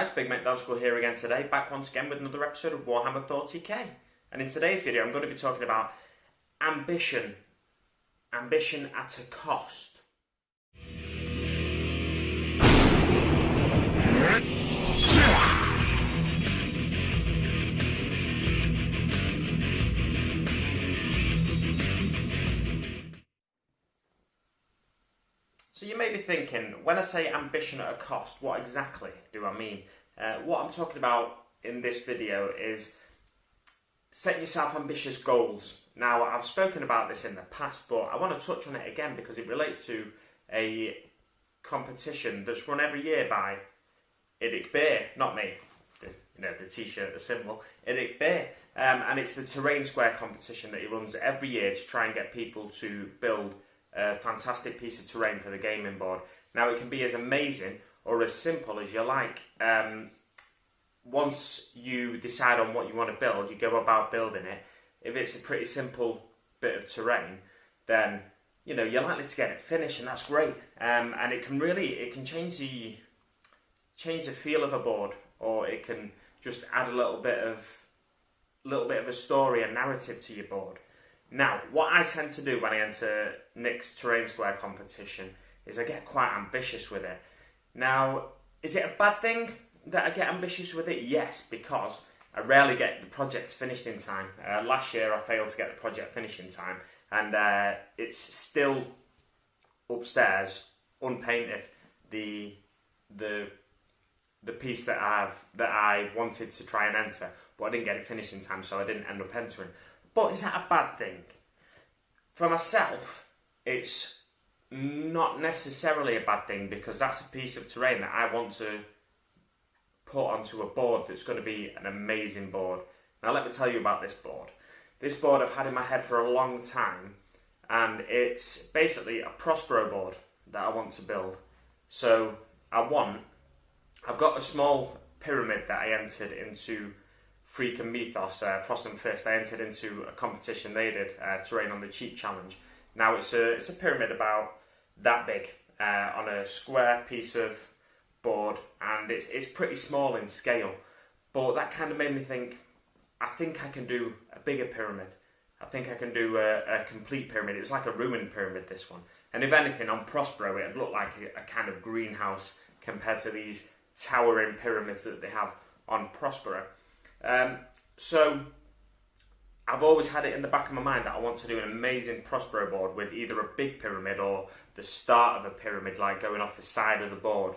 guys, Big Mate Dog School here again today, back once again with another episode of Warhammer Thoughty. And in today's video I'm going to be talking about ambition. Ambition at a cost. So you may be thinking, when I say ambition at a cost, what exactly do I mean? What I'm talking about in this video is setting yourself ambitious goals. Now, I've spoken about this in the past, but I want to touch on it again because it relates to a competition that's run every year by Eric Beer, not me, the t-shirt, the symbol, Eric Beer. And it's the terrain square competition that he runs every year to try and get people to build a fantastic piece of terrain for the gaming board. Now, it can be as amazing or as simple as you like. Once you decide on what you want to build, you go about building it. If it's a pretty simple bit of terrain, then you're likely to get it finished, and that's great. And it can change the feel of a board, or it can just add a little bit of a story and narrative to your board. Now, what I tend to do when I enter Nick's Terrain Square competition is I get quite ambitious with it. Now, is it a bad thing that I get ambitious with it? Yes, because I rarely get the project finished in time. Last year I failed to get the project finished in time, and it's still upstairs, unpainted. The piece that I wanted to try and enter, but I didn't get it finished in time, so I didn't end up entering. But is that a bad thing? For myself, it's not necessarily a bad thing, because that's a piece of terrain that I want to put onto a board that's going to be an amazing board. Now, let me tell you about this board. This board I've had in my head for a long time, and it's basically a Prospero board that I want to build. So I've got a small pyramid that I entered into Freak and Mythos, Frost and Fist. I entered into a competition they did, Terrain on the Cheap Challenge. Now it's a pyramid about that big on a square piece of board, and it's pretty small in scale. But that kind of made me think, I think I can do a bigger pyramid. I think I can do a complete pyramid. It's like a ruined pyramid, this one. And if anything, on Prospero it'd look like a kind of greenhouse compared to these towering pyramids that they have on Prospero. So I've always had it in the back of my mind that I want to do an amazing Prospero board with either a big pyramid or the start of a pyramid, like going off the side of the board.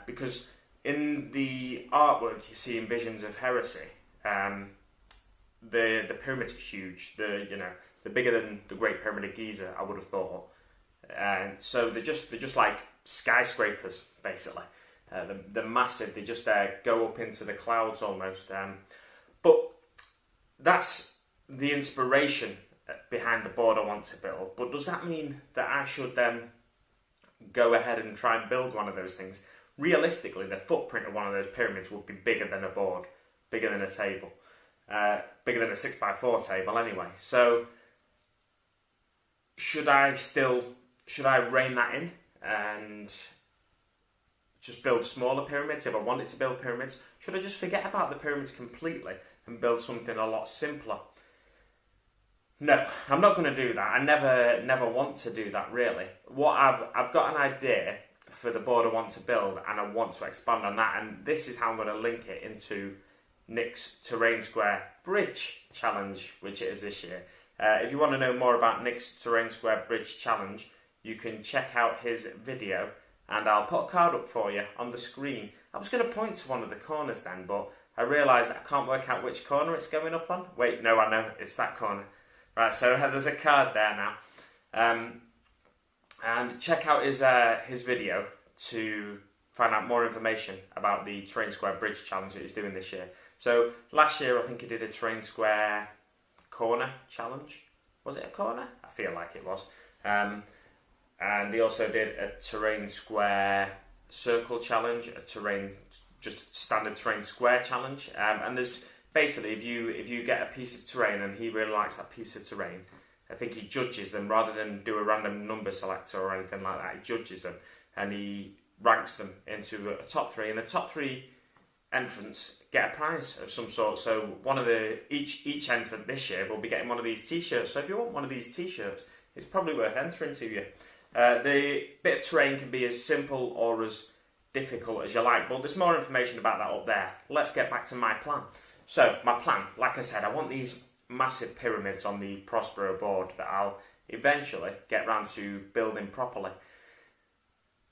Because in the artwork you see in Visions of Heresy, the pyramids are huge. They're bigger than the Great Pyramid of Giza, I would have thought. And so they're just like skyscrapers, basically. They're massive. They just go up into the clouds almost. But that's the inspiration behind the board I want to build. But does that mean that I should then go ahead and try and build one of those things? Realistically, the footprint of one of those pyramids would be bigger than a board, bigger than a table, bigger than a 6x4 table anyway. So should I rein that in and just build smaller pyramids if I wanted to build pyramids? Should I just forget about the pyramids completely and build something a lot simpler? No, I'm not going to do that. I never want to do that, really. What I've got an idea for the board I want to build, and I want to expand on that, and this is how I'm going to link it into Nick's Terrain Square Bridge Challenge, which it is this year. If you want to know more about Nick's Terrain Square Bridge Challenge, you can check out his video, and I'll put a card up for you on the screen. I was going to point to one of the corners then, but I realised that I can't work out which corner it's going up on. Wait, no, I know, it's that corner. Right, so there's a card there now. And check out his video to find out more information about the Terrain Square Bridge Challenge that he's doing this year. So last year I think he did a Terrain Square Corner Challenge. Was it a corner? I feel like it was. And he also did a Terrain Square Circle Challenge, just standard Terrain Square Challenge. And there's basically, if you get a piece of terrain and he really likes that piece of terrain, I think he judges them rather than do a random number selector or anything like that. He judges them and he ranks them into a top three, and the top three entrants get a prize of some sort. So each entrant this year will be getting one of these t-shirts. So if you want one of these t-shirts, it's probably worth entering to you. The bit of terrain can be as simple or as difficult as you like, but there's more information about that up there. Let's get back to my plan. So my plan, like I said, I want these massive pyramids on the Prospero board that I'll eventually get round to building properly.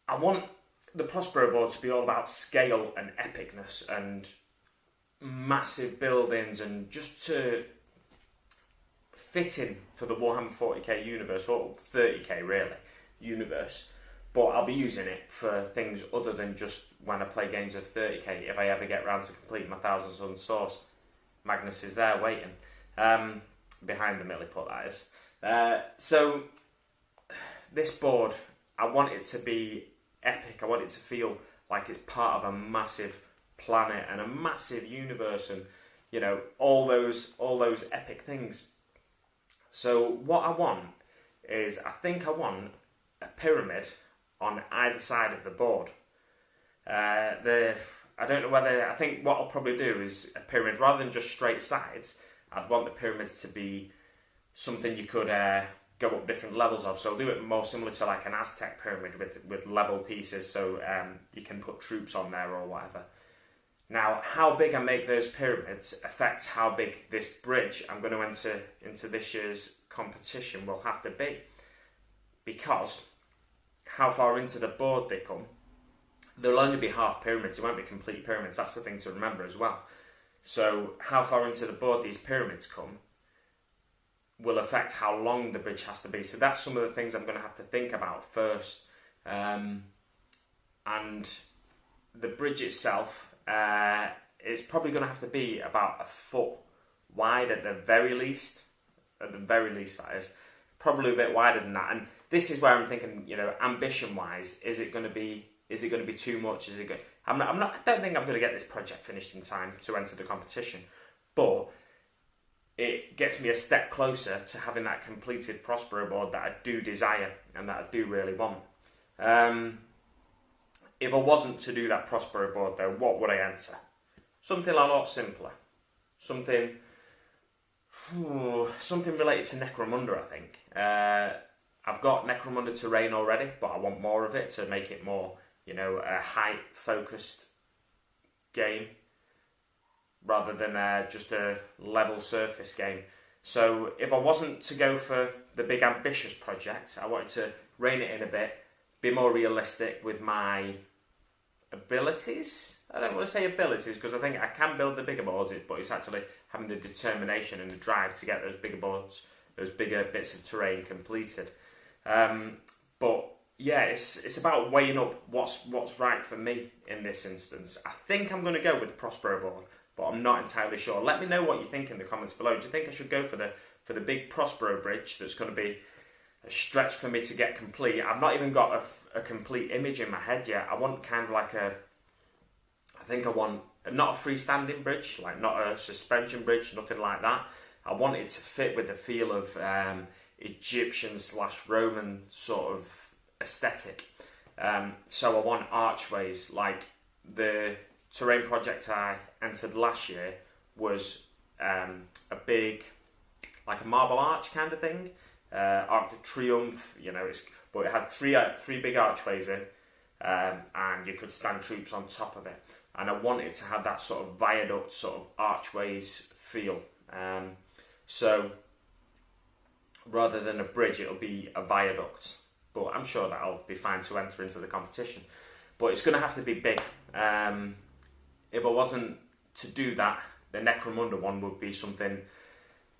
I want the Prospero board to be all about scale and epicness and massive buildings, and just to fit in for the Warhammer 40k universe, or 30k really, universe. But I'll be using it for things other than just when I play games of 30k, if I ever get round to completing my Thousand Sun source. Magnus is there waiting, behind the milliput that is. So this board, I want it to be epic. I want it to feel like it's part of a massive planet and a massive universe, and you know, all those epic things. So what I want is, I think I want a pyramid on either side of the board. I don't know whether, I think what I'll probably do is a pyramid rather than just straight sides. I'd want the pyramids to be something you could go up different levels of. So I'll do it more similar to like an Aztec pyramid with level pieces, so you can put troops on there or whatever. Now, how big I make those pyramids affects how big this bridge I'm going to enter into this year's competition will have to be. Because how far into the board they come, there'll only be half pyramids, it won't be complete pyramids. That's the thing to remember as well. So how far into the board these pyramids come will affect how long the bridge has to be. So that's some of the things I'm going to have to think about first. And the bridge itself, it's probably going to have to be about a foot wide at the very least. At the very least, that is. Probably a bit wider than that. And this is where I'm thinking, you know, ambition-wise, is it going to be too much? Is it good? I don't think I'm going to get this project finished in time to enter the competition, but it gets me a step closer to having that completed Prospero board that I do desire and that I do really want. If I wasn't to do that Prospero board though, what would I enter? Something a lot simpler. Something related to Necromunda, I think. I've got Necromunda terrain already, but I want more of it to make it more, you know, a height-focused game rather than just a level surface game. So if I wasn't to go for the big ambitious project, I wanted to rein it in a bit, be more realistic with my abilities. I don't want to say abilities because I think I can build the bigger boards, but it's actually having the determination and the drive to get those bigger boards, those bigger bits of terrain completed. But yeah, it's about weighing up what's right for me in this instance. I think I'm going to go with the Prospero board, but I'm not entirely sure. Let me know what you think in the comments below. Do you think I should go for the big Prospero bridge that's going to be a stretch for me to get complete? I've not even got a complete image in my head yet. I want kind of like I want not a freestanding bridge, like not a suspension bridge, nothing like that. I want it to fit with the feel of Egyptian/Roman sort of aesthetic. So I want archways. Like the terrain project I entered last year was a big, like a marble arch kind of thing, Arc de Triomphe. You know, but it had three big archways in, and you could stand troops on top of it. And I want it to have that sort of viaduct, sort of archways feel. So rather than a bridge, it'll be a viaduct. But I'm sure that'll be fine to enter into the competition. But it's going to have to be big. If I wasn't to do that, the Necromunda one would be something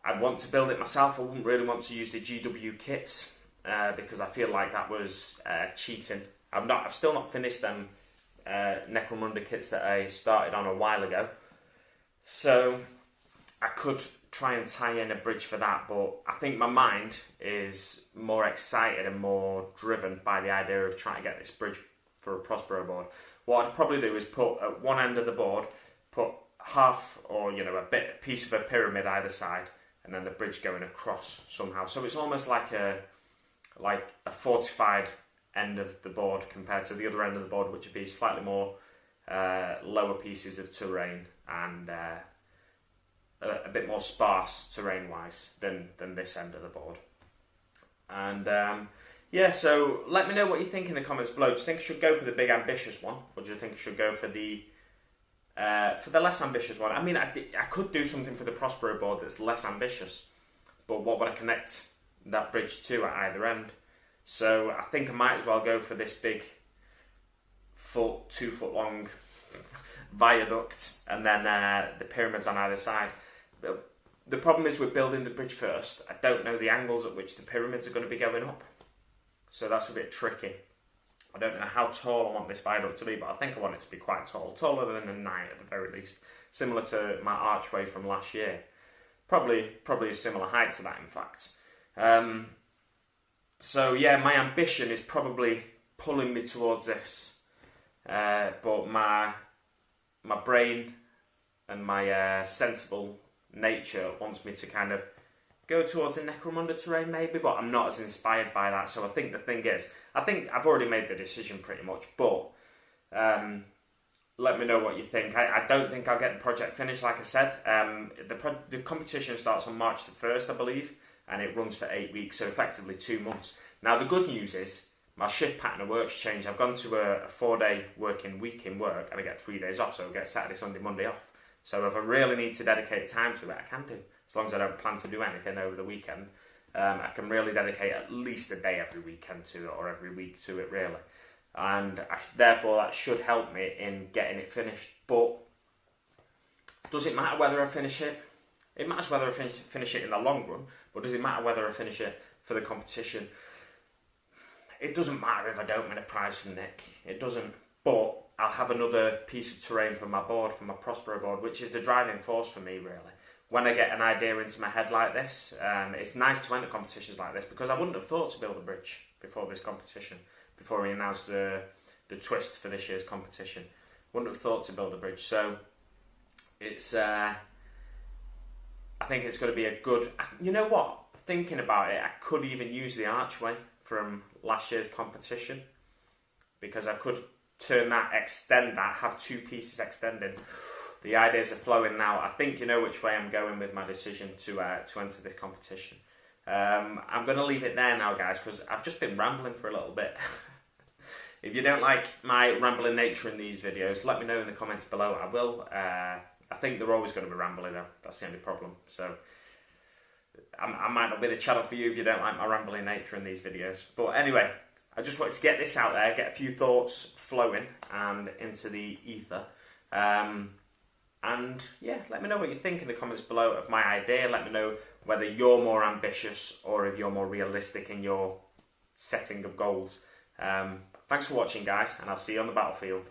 I'd want to build it myself. I wouldn't really want to use the GW kits because I feel like that was cheating. I've still not finished them Necromunda kits that I started on a while ago. So I could try and tie in a bridge for that, but I think my mind is more excited and more driven by the idea of trying to get this bridge for a Prospero board. What I'd probably do is put at one end of the board, put half or a piece of a pyramid either side, and then the bridge going across somehow. So it's almost like a fortified end of the board compared to the other end of the board, which would be slightly more lower pieces of terrain and a bit more sparse terrain-wise than this end of the board. And yeah, so let me know what you think in the comments below. Do you think I should go for the big ambitious one, or do you think I should go for the less ambitious one? I mean, I could do something for the Prospero board that's less ambitious, but what would I connect that bridge to at either end? So I think I might as well go for this big 2 foot long viaduct, and then the pyramids on either side. The problem is with building the bridge first, I don't know the angles at which the pyramids are going to be going up. So that's a bit tricky. I don't know how tall I want this viaduct to be, but I think I want it to be quite tall. Taller than a knight at the very least. Similar to my archway from last year. Probably a similar height to that, in fact. So yeah, my ambition is probably pulling me towards this. But my brain and my sensible nature wants me to kind of go towards the Necromunda terrain maybe, but I'm not as inspired by that. So I think the thing is, I think I've already made the decision pretty much, but let me know what you think. I don't think I'll get the project finished, like I said. The competition starts on March the 1st, I believe, and it runs for 8 weeks, so effectively 2 months. Now the good news is, my shift pattern of work's changed. I've gone to a 4-day working week in work, and I get 3 days off, so I get Saturday, Sunday, Monday off. So if I really need to dedicate time to it, I can do. As long as I don't plan to do anything over the weekend, I can really dedicate at least a day every weekend to it, or every week to it, really. And therefore, that should help me in getting it finished. But does it matter whether I finish it? It matters whether I finish it in the long run, but does it matter whether I finish it for the competition? It doesn't matter if I don't win a prize from Nick. It doesn't. But I'll have another piece of terrain for my board, for my Prospero board, which is the driving force for me, really. When I get an idea into my head like this, it's nice to enter competitions like this, because I wouldn't have thought to build a bridge before this competition, before we announced the twist for this year's competition. Wouldn't have thought to build a bridge. So it's, I think it's going to be a good, you know what, thinking about it, I could even use the archway from last year's competition, because I could turn that, extend that, have 2 pieces extended. The ideas are flowing now. I think you know which way I'm going with my decision to enter this competition. I'm going to leave it there now, guys, because I've just been rambling for a little bit. If you don't like my rambling nature in these videos, let me know in the comments below. I will. I think they're always going to be rambling though. That's the only problem. So I might not be the channel for you if you don't like my rambling nature in these videos. But anyway, I just wanted to get this out there, get a few thoughts flowing and into the ether. And yeah, let me know what you think in the comments below of my idea. Let me know whether you're more ambitious or if you're more realistic in your setting of goals. Thanks for watching, guys, and I'll see you on the battlefield.